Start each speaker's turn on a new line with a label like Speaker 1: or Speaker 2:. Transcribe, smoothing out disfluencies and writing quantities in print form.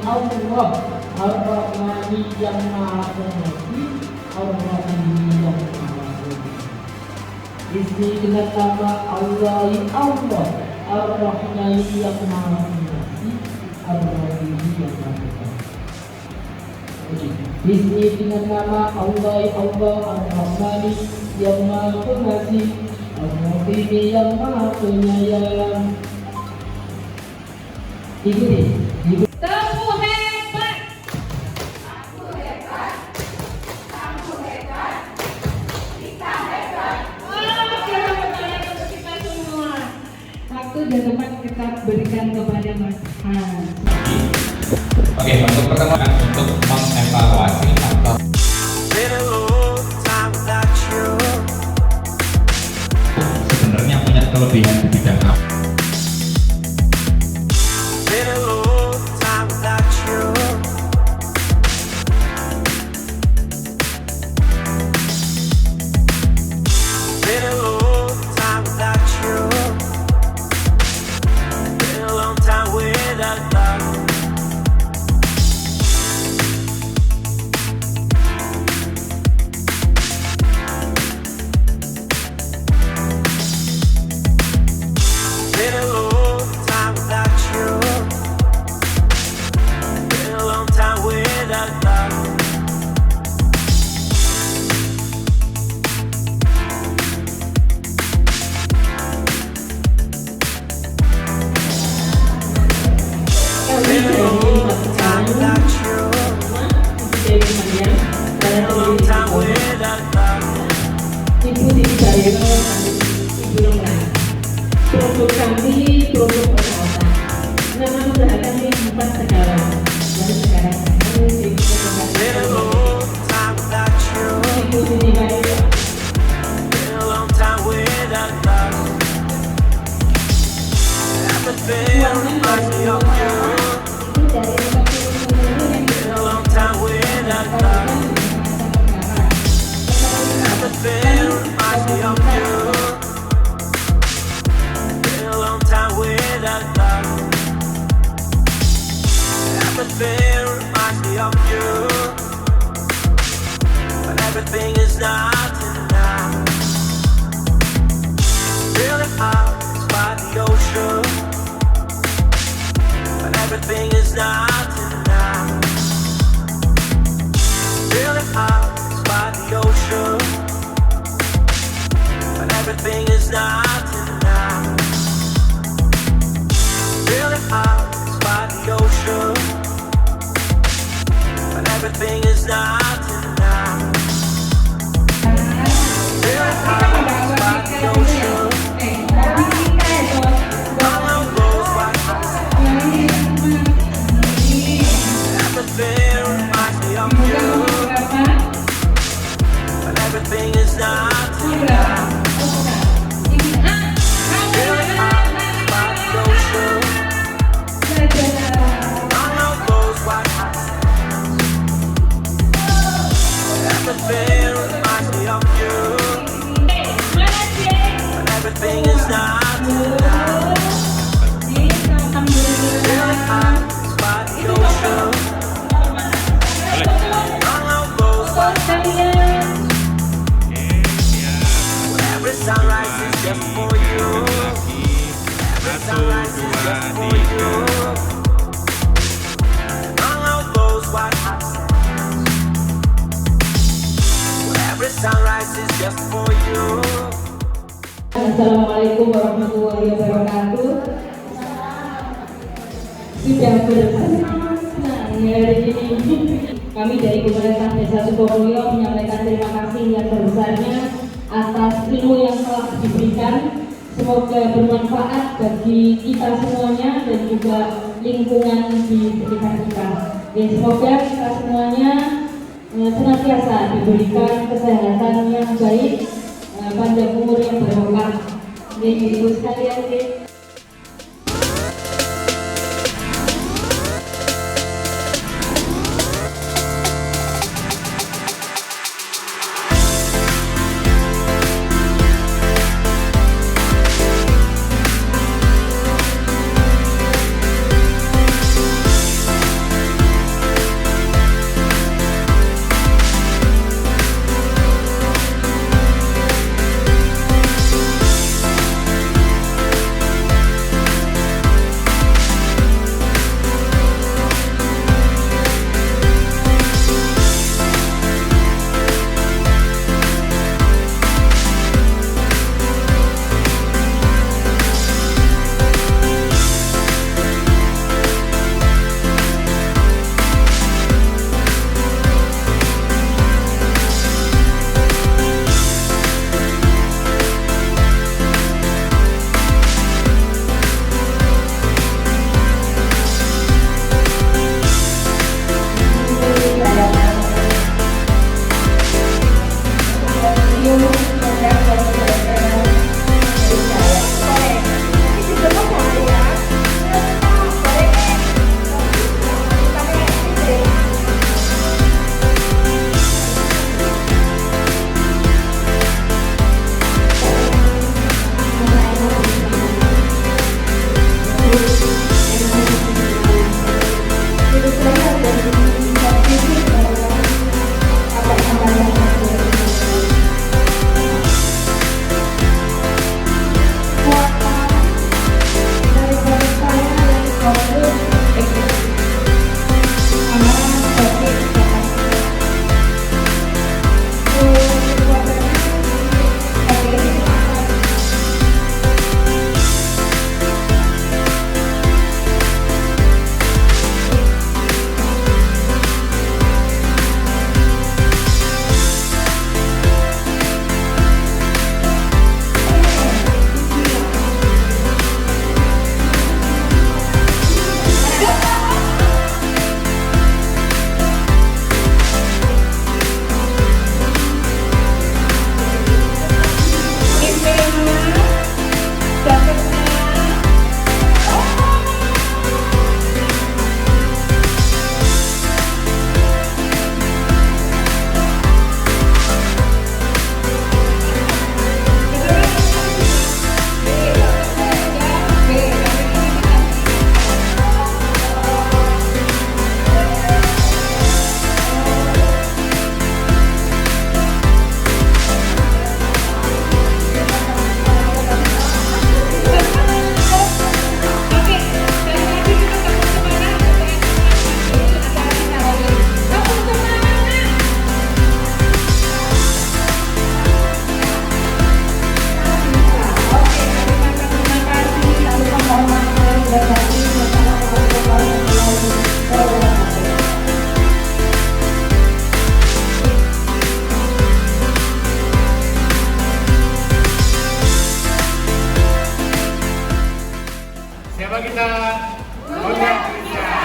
Speaker 1: Allah Ar-Rahmani yang Maha Pengasih, Ar-Rahimi yang Maha Penyayang. Isi dengan nama Allah Ar-Rahmani yang Maha Pengasih, Ar-Rahimi yang Maha Penyayang. Isi dengan nama Allah Ar-Rahmani yang Maha Pengasih, Ar-Rahimi yang Maha Penyayang. Ikuti.
Speaker 2: Kamu hebat. Kita hebat. Kita bertanya untuk kita semua. Waktu dan tempat kita berikan kepada Mas Hans.
Speaker 3: Oke, untuk pertemuan untuk mengevaluasi atau sebenarnya punya kelebihan di bidang apa?
Speaker 1: Produk kami, produk otak-otak. Nama usaha kami bukan sekarang. Baru sekarang. Ibu sini baik.
Speaker 4: Everything is nothing now. Feeling out by the ocean, but everything is nothing now. Feeling out by the ocean, but everything is nothing now. Feeling out by the ocean, but everything is nothing now. Everything is not enough. Everything is not enough. Every sunrise is just for you. Every sunrise is just for you. All of those white hot sands. Every sunrise is just for you.
Speaker 1: Assalamualaikum warahmatullahi wabarakatuh. Sudah bersenang-senang hari ini kami dari pemerintah Desa Sukomulyo menyampaikan terima kasih yang terbesarnya atas ilmu yang telah diberikan. Semoga bermanfaat bagi kita semuanya dan juga lingkungan di sekitar kita. Dan semoga kita semuanya senantiasa diberikan kesehatan yang baik, panjang umur yang barokah. Ibu sekalian,
Speaker 5: Coba kita. Dunia.